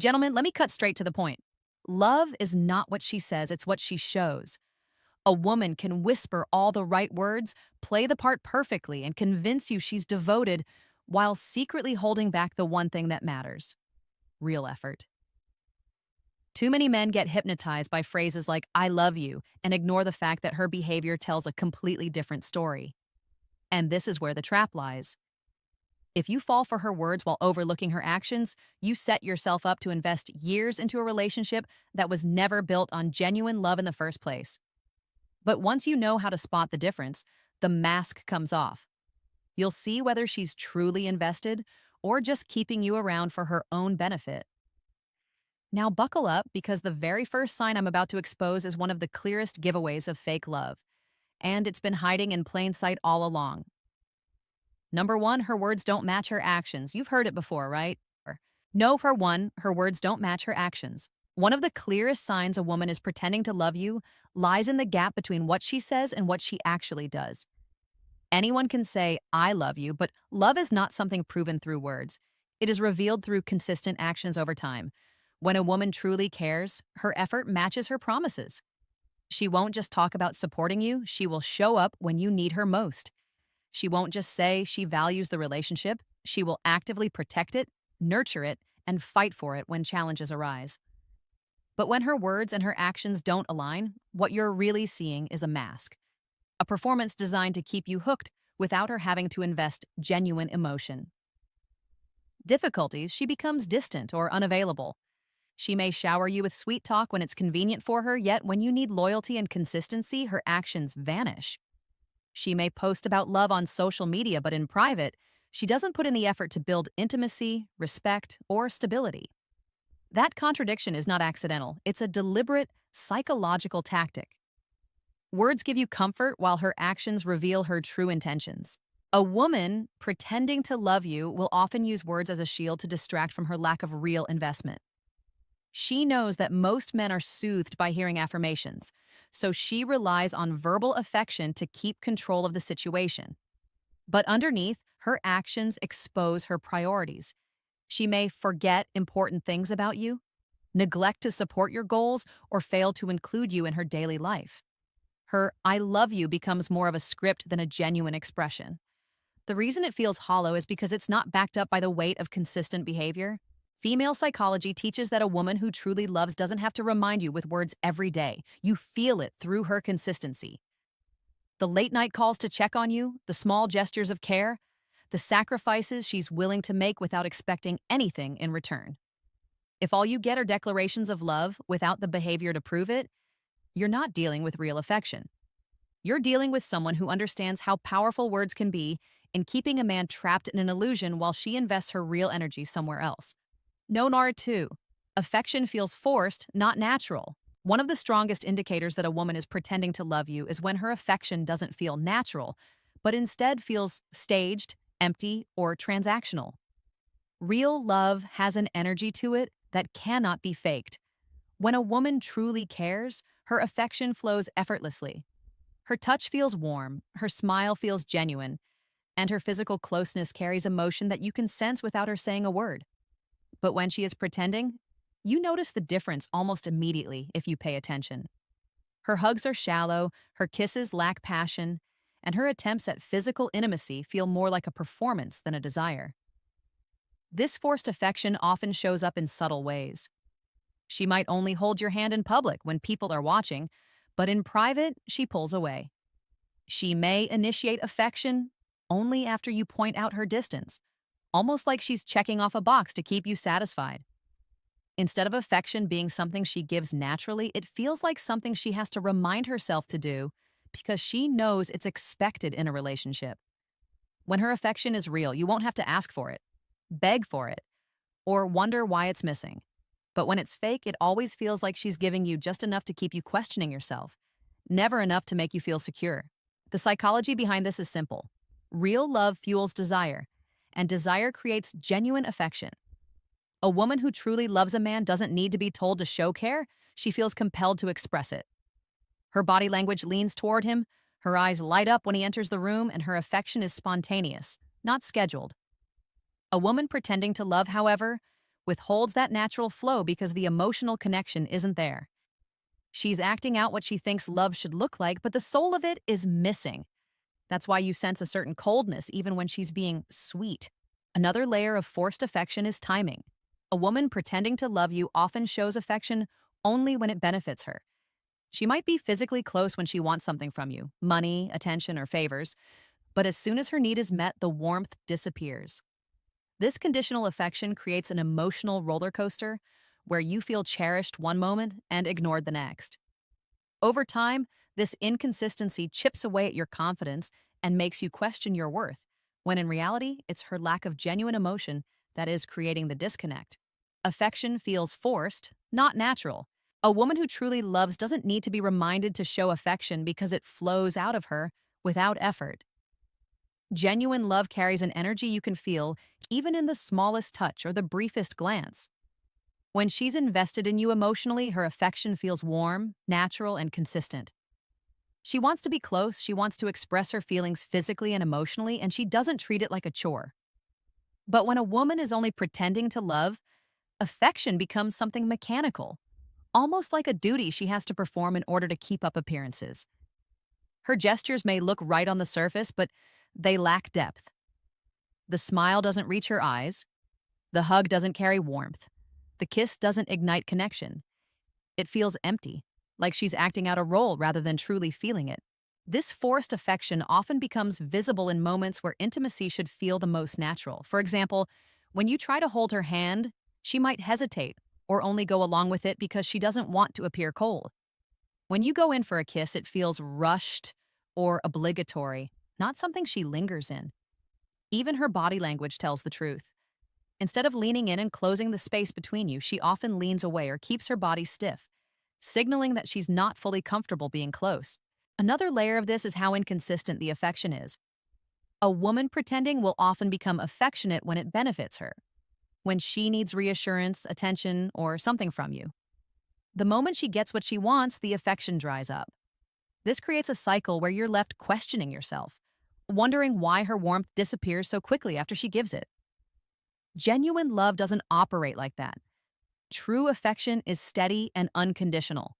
Gentlemen, let me cut straight to the point. Love is not what she says, it's what she shows. A woman can whisper all the right words, play the part perfectly, and convince you she's devoted while secretly holding back the one thing that matters: real effort. Too many men get hypnotized by phrases like, I love you, and ignore the fact that her behavior tells a completely different story. And this is where the trap lies. If you fall for her words while overlooking her actions, you set yourself up to invest years into a relationship that was never built on genuine love in the first place. But once you know how to spot the difference, the mask comes off. You'll see whether she's truly invested or just keeping you around for her own benefit. Now buckle up, because the very first sign I'm about to expose is one of the clearest giveaways of fake love, and it's been hiding in plain sight all along. Number one, her words don't match her actions. You've heard it before, right? No, for one, her words don't match her actions. One of the clearest signs a woman is pretending to love you lies in the gap between what she says and what she actually does. Anyone can say, I love you, but love is not something proven through words. It is revealed through consistent actions over time. When a woman truly cares, her effort matches her promises. She won't just talk about supporting you, she will show up when you need her most. She won't just say she values the relationship, she will actively protect it, nurture it, and fight for it when challenges arise. But when her words and her actions don't align, what you're really seeing is a mask, a performance designed to keep you hooked without her having to invest genuine emotion. Difficulties, she becomes distant or unavailable. She may shower you with sweet talk when it's convenient for her, yet when you need loyalty and consistency, her actions vanish. She may post about love on social media, but in private, she doesn't put in the effort to build intimacy, respect, or stability. That contradiction is not accidental. It's a deliberate, psychological tactic. Words give you comfort while her actions reveal her true intentions. A woman pretending to love you will often use words as a shield to distract from her lack of real investment. She knows that most men are soothed by hearing affirmations, so she relies on verbal affection to keep control of the situation. But underneath, her actions expose her priorities. She may forget important things about you, neglect to support your goals, or fail to include you in her daily life. Her I love you becomes more of a script than a genuine expression. The reason it feels hollow is because it's not backed up by the weight of consistent behavior. Female psychology teaches that a woman who truly loves doesn't have to remind you with words every day. You feel it through her consistency. The late night calls to check on you, the small gestures of care, the sacrifices she's willing to make without expecting anything in return. If all you get are declarations of love without the behavior to prove it, you're not dealing with real affection. You're dealing with someone who understands how powerful words can be in keeping a man trapped in an illusion while she invests her real energy somewhere else. No, Nara 2. Affection feels forced, not natural. One of the strongest indicators that a woman is pretending to love you is when her affection doesn't feel natural, but instead feels staged, empty, or transactional. Real love has an energy to it that cannot be faked. When a woman truly cares, her affection flows effortlessly. Her touch feels warm, her smile feels genuine, and her physical closeness carries emotion that you can sense without her saying a word. But when she is pretending, you notice the difference almost immediately if you pay attention. Her hugs are shallow, her kisses lack passion, and her attempts at physical intimacy feel more like a performance than a desire. This forced affection often shows up in subtle ways. She might only hold your hand in public when people are watching, but in private, she pulls away. She may initiate affection only after you point out her distance, almost like she's checking off a box to keep you satisfied. Instead of affection being something she gives naturally, it feels like something she has to remind herself to do because she knows it's expected in a relationship. When her affection is real, you won't have to ask for it, beg for it, or wonder why it's missing. But when it's fake, it always feels like she's giving you just enough to keep you questioning yourself, never enough to make you feel secure. The psychology behind this is simple. Real love fuels desire, and desire creates genuine affection. A woman who truly loves a man doesn't need to be told to show care, she feels compelled to express it. Her body language leans toward him, her eyes light up when he enters the room, and her affection is spontaneous, not scheduled. A woman pretending to love, however, withholds that natural flow because the emotional connection isn't there. She's acting out what she thinks love should look like, but the soul of it is missing. That's why you sense a certain coldness even when she's being sweet. Another layer of forced affection is timing. A woman pretending to love you often shows affection only when it benefits her. She might be physically close when she wants something from you, money, attention, or favors, but as soon as her need is met, the warmth disappears. This conditional affection creates an emotional roller coaster where you feel cherished one moment and ignored the next. Over time, this inconsistency chips away at your confidence and makes you question your worth, when in reality, it's her lack of genuine emotion that is creating the disconnect. Affection feels forced, not natural. A woman who truly loves doesn't need to be reminded to show affection because it flows out of her without effort. Genuine love carries an energy you can feel even in the smallest touch or the briefest glance. When she's invested in you emotionally, her affection feels warm, natural, and consistent. She wants to be close, she wants to express her feelings physically and emotionally, and she doesn't treat it like a chore. But when a woman is only pretending to love, affection becomes something mechanical, almost like a duty she has to perform in order to keep up appearances. Her gestures may look right on the surface, but they lack depth. The smile doesn't reach her eyes, the hug doesn't carry warmth, the kiss doesn't ignite connection. It feels empty, like she's acting out a role rather than truly feeling it. This forced affection often becomes visible in moments where intimacy should feel the most natural. For example, when you try to hold her hand, she might hesitate or only go along with it because she doesn't want to appear cold. When you go in for a kiss, it feels rushed or obligatory, not something she lingers in. Even her body language tells the truth. Instead of leaning in and closing the space between you, she often leans away or keeps her body stiff, signaling that she's not fully comfortable being close. Another layer of this is how inconsistent the affection is. A woman pretending will often become affectionate when it benefits her, when she needs reassurance, attention, or something from you. The moment she gets what she wants, the affection dries up. This creates a cycle where you're left questioning yourself, wondering why her warmth disappears so quickly after she gives it. Genuine love doesn't operate like that. True affection is steady and unconditional,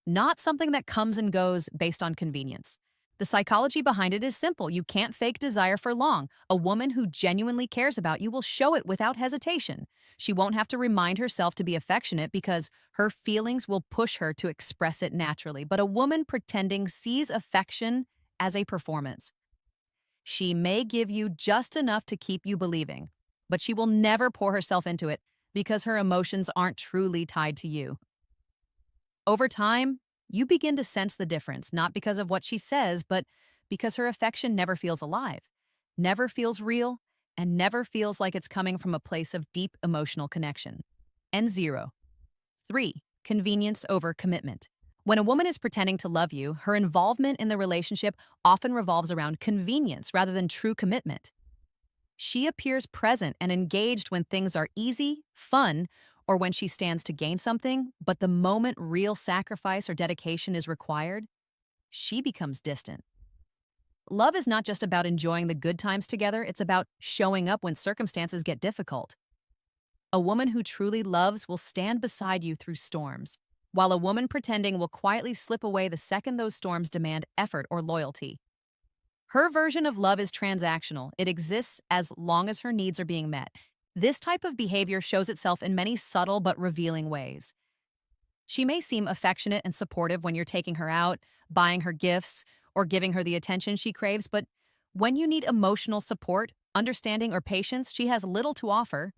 not something that comes and goes based on convenience. The psychology behind it is simple. You can't fake desire for long. A woman who genuinely cares about you will show it without hesitation. She won't have to remind herself to be affectionate because her feelings will push her to express it naturally. But a woman pretending sees affection as a performance. She may give you just enough to keep you believing, but she will never pour herself into it because her emotions aren't truly tied to you. Over time, you begin to sense the difference, not because of what she says, but because her affection never feels alive, never feels real, and never feels like it's coming from a place of deep emotional connection. And 0. 3. Convenience over commitment. When a woman is pretending to love you, her involvement in the relationship often revolves around convenience rather than true commitment. She appears present and engaged when things are easy, fun, or when she stands to gain something, but the moment real sacrifice or dedication is required, she becomes distant. Love is not just about enjoying the good times together, it's about showing up when circumstances get difficult. A woman who truly loves will stand beside you through storms, while a woman pretending will quietly slip away the second those storms demand effort or loyalty. Her version of love is transactional. It exists as long as her needs are being met. This type of behavior shows itself in many subtle but revealing ways. She may seem affectionate and supportive when you're taking her out, buying her gifts, or giving her the attention she craves, but when you need emotional support, understanding, or patience, she has little to offer.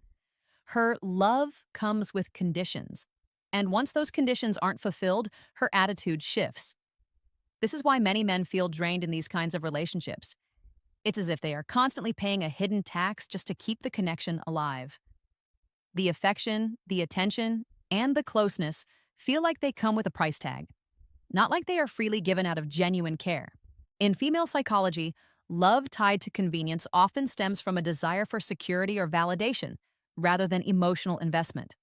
Her love comes with conditions, and once those conditions aren't fulfilled, her attitude shifts. This is why many men feel drained in these kinds of relationships. It's as if they are constantly paying a hidden tax just to keep the connection alive. The affection, the attention, and the closeness feel like they come with a price tag, not like they are freely given out of genuine care. In female psychology, love tied to convenience often stems from a desire for security or validation, rather than emotional investment.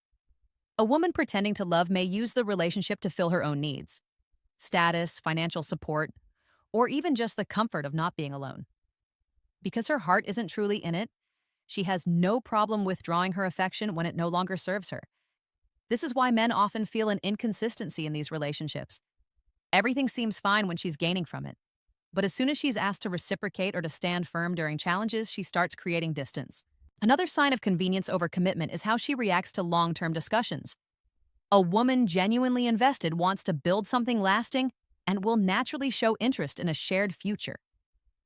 A woman pretending to love may use the relationship to fill her own needs, status, financial support, or even just the comfort of not being alone. Because her heart isn't truly in it, She has no problem withdrawing her affection when it no longer serves her. This is why men often feel an inconsistency in these relationships. Everything seems fine when she's gaining from it. But as soon as she's asked to reciprocate or to stand firm during challenges, she starts creating distance. Another sign of convenience over commitment is how she reacts to long-term discussions. A woman genuinely invested wants to build something lasting and will naturally show interest in a shared future.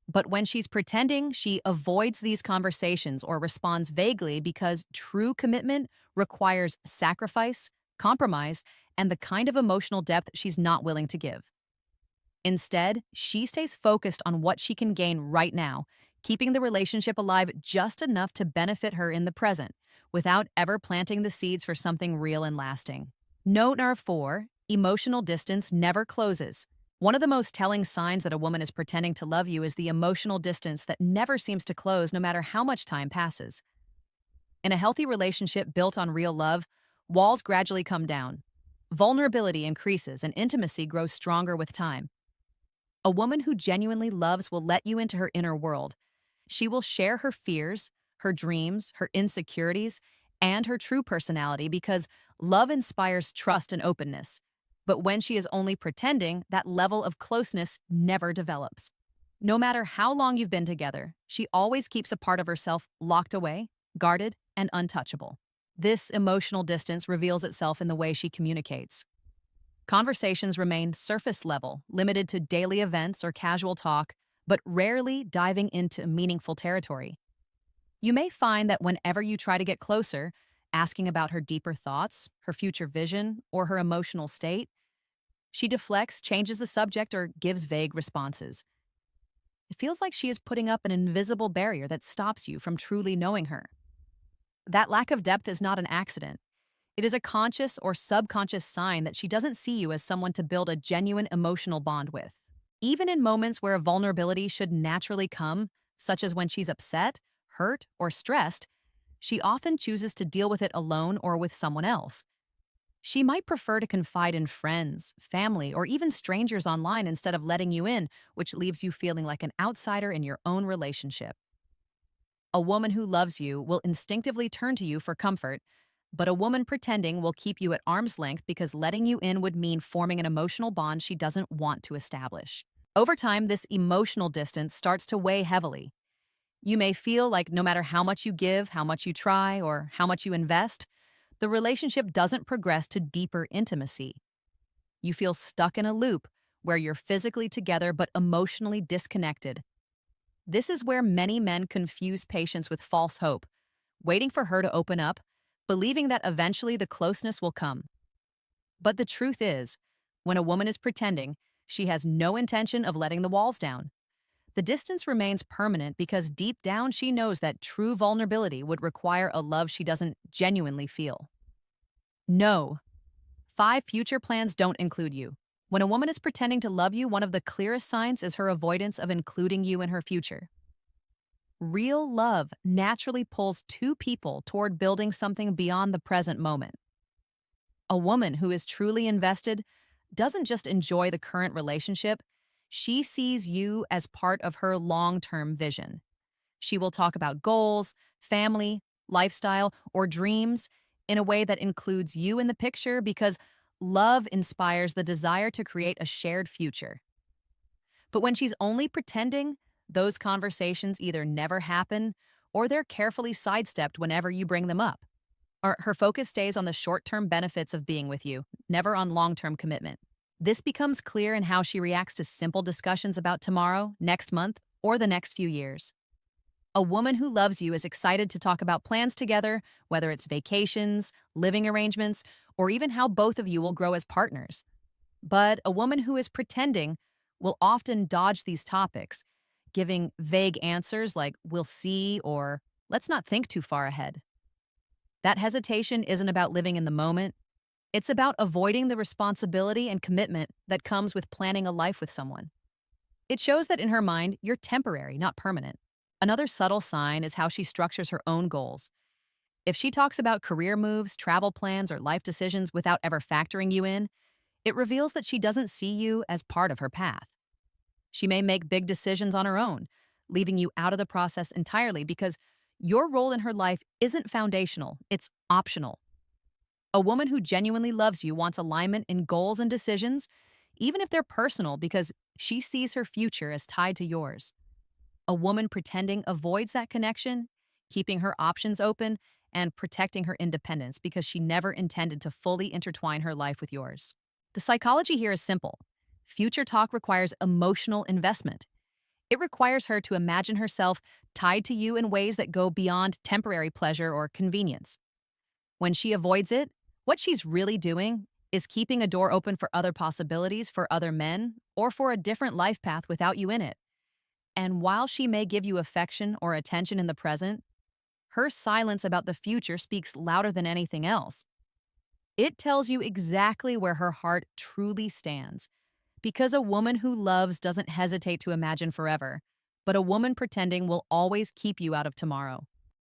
But when she's pretending, she avoids these conversations or responds vaguely because true commitment requires sacrifice, compromise, and the kind of emotional depth she's not willing to give. Instead, she stays focused on what she can gain right now, keeping the relationship alive just enough to benefit her in the present, without ever planting the seeds for something real and lasting. Note number 4, emotional distance never closes. One of the most telling signs that a woman is pretending to love you is the emotional distance that never seems to close no matter how much time passes. In a healthy relationship built on real love, walls gradually come down. Vulnerability increases and intimacy grows stronger with time. A woman who genuinely loves will let you into her inner world. She will share her fears, her dreams, her insecurities, and her true personality because love inspires trust and openness. But when she is only pretending, that level of closeness never develops. No matter how long you've been together, she always keeps a part of herself locked away, guarded, and untouchable. This emotional distance reveals itself in the way she communicates. Conversations remain surface level, limited to daily events or casual talk, but rarely diving into meaningful territory. You may find that whenever you try to get closer, asking about her deeper thoughts, her future vision, or her emotional state, she deflects, changes the subject, or gives vague responses. It feels like she is putting up an invisible barrier that stops you from truly knowing her. That lack of depth is not an accident. It is a conscious or subconscious sign that she doesn't see you as someone to build a genuine emotional bond with. Even in moments where a vulnerability should naturally come, such as when she's upset, hurt, or stressed, she often chooses to deal with it alone or with someone else. She might prefer to confide in friends, family, or even strangers online instead of letting you in, which leaves you feeling like an outsider in your own relationship. A woman who loves you will instinctively turn to you for comfort, but a woman pretending will keep you at arm's length because letting you in would mean forming an emotional bond she doesn't want to establish. Over time, this emotional distance starts to weigh heavily. You may feel like no matter how much you give, how much you try, or how much you invest, the relationship doesn't progress to deeper intimacy. You feel stuck in a loop where you're physically together but emotionally disconnected. This is where many men confuse patience with false hope, waiting for her to open up, believing that eventually the closeness will come. But the truth is, when a woman is pretending, she has no intention of letting the walls down. The distance remains permanent because deep down she knows that true vulnerability would require a love she doesn't genuinely feel. No. 5 future plans don't include you. When a woman is pretending to love you, one of the clearest signs is her avoidance of including you in her future. Real love naturally pulls two people toward building something beyond the present moment. A woman who is truly invested doesn't just enjoy the current relationship, she sees you as part of her long-term vision. She will talk about goals, family, lifestyle, or dreams in a way that includes you in the picture because love inspires the desire to create a shared future. But when she's only pretending, those conversations either never happen or they're carefully sidestepped whenever you bring them up. Or her focus stays on the short-term benefits of being with you, never on long-term commitment. This becomes clear in how she reacts to simple discussions about tomorrow, next month, or the next few years. A woman who loves you is excited to talk about plans together, whether it's vacations, living arrangements, or even how both of you will grow as partners. But a woman who is pretending will often dodge these topics, giving vague answers like, "we'll see," or "let's not think too far ahead." That hesitation isn't about living in the moment. It's about avoiding the responsibility and commitment that comes with planning a life with someone. It shows that in her mind, you're temporary, not permanent. Another subtle sign is how she structures her own goals. If she talks about career moves, travel plans, or life decisions without ever factoring you in, it reveals that she doesn't see you as part of her path. She may make big decisions on her own, leaving you out of the process entirely because Your role in her life isn't foundational, it's optional. A woman who genuinely loves you wants alignment in goals and decisions, even if they're personal, because she sees her future as tied to yours. A woman pretending avoids that connection, keeping her options open, and protecting her independence because she never intended to fully intertwine her life with yours. The psychology here is simple. Future talk requires emotional investment. It requires her to imagine herself tied to you in ways that go beyond temporary pleasure or convenience. When she avoids it, what she's really doing is keeping a door open for other possibilities for other men or for a different life path without you in it. And while she may give you affection or attention in the present, her silence about the future speaks louder than anything else. It tells you exactly where her heart truly stands. Because a woman who loves doesn't hesitate to imagine forever, but a woman pretending will always keep you out of tomorrow.